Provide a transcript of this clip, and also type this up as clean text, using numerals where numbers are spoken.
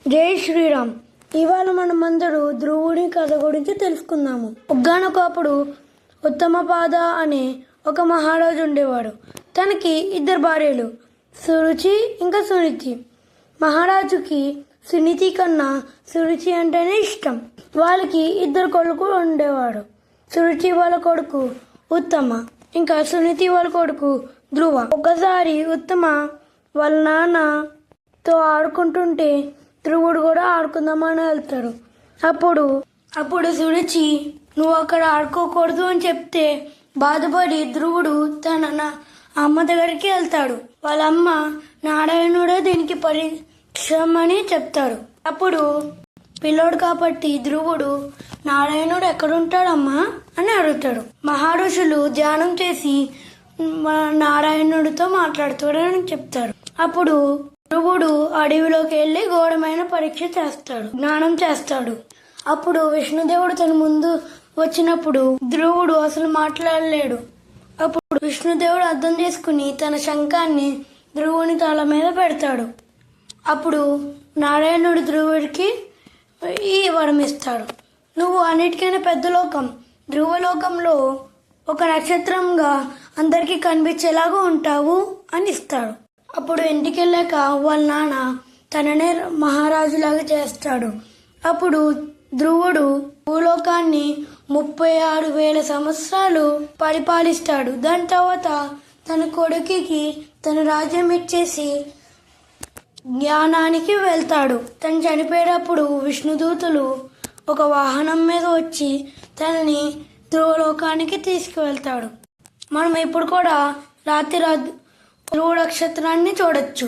జై శ్రీరామ్. ఇవాళ మనమందరూ ధ్రువుడి కథ గురించి తెలుసుకుందాము. ఒక్కానొకప్పుడు ఉత్తమపాద అనే ఒక మహారాజు ఉండేవాడు. తనకి ఇద్దరు భార్యలు, సురుచి ఇంకా సునీతి. మహారాజుకి సునీతి కన్నా సురుచి అంటేనే ఇష్టం. వాళ్ళకి ఇద్దరు కొడుకులు ఉండేవాడు. సురుచి వాళ్ళ కొడుకు ఉత్తమ, ఇంకా సునీతి వాళ్ళ కొడుకు ధ్రువ. ఒకసారి ఉత్తమ వాళ్ళ నాన్నతో ఆడుకుంటుంటే ధ్రువుడు కూడా ఆడుకుందామని వెళ్తాడు. అప్పుడు సురుచి నువ్వు అక్కడ ఆడుకోకూడదు అని చెప్తే బాధపడి ధ్రువుడు తన అమ్మ దగ్గరికి వెళ్తాడు. వాళ్ళ అమ్మ నారాయణుడే దీనికి పరిశ్రమని చెప్తాడు. అప్పుడు పిల్లోడు కాబట్టి ధ్రువుడు నారాయణుడు ఎక్కడుంటాడమ్మా అని అడుగుతాడు. మహర్షులు ధ్యానం చేసి నారాయణుడితో మాట్లాడుతాడని చెప్తాడు. అప్పుడు ధ్రువుడు అడవిలోకి వెళ్లి ఘోరమైన పరీక్ష చేస్తాడు, జ్ఞానం చేస్తాడు. అప్పుడు విష్ణుదేవుడు తన ముందు వచ్చినప్పుడు ధ్రువుడు అసలు మాట్లాడలేడు. అప్పుడు విష్ణుదేవుడు అర్థం చేసుకుని తన శంఖాన్ని ధ్రువుని తల మీద పెడతాడు. అప్పుడు నారాయణుడు ధ్రువుడికి ఈ వరం ఇస్తాడు. నువ్వు అన్నిటికైనా పెద్ద లోకం ధ్రువలోకంలో ఒక నక్షత్రంగా అందరికీ కనిపించేలాగా ఉంటావు అని ఇస్తాడు. అప్పుడు ఇంటికి వెళ్ళాక వాళ్ళ నాన్న తననే మహారాజులాగా చేస్తాడు. అప్పుడు ధ్రువుడు భూలోకాన్ని 36,000 సంవత్సరాలు పరిపాలిస్తాడు. దాని తర్వాత తన కొడుకుకి తన రాజ్యం ఇచ్చేసి జ్ఞానానికి వెళ్తాడు. తను చనిపోయేటప్పుడు విష్ణుదూతులు ఒక వాహనం మీద వచ్చి తనని ధ్రువలోకానికి తీసుకువెళ్తాడు. మనం ఇప్పుడు కూడా రాత్రి ధ్రువ నక్షత్రాన్ని చూడొచ్చు.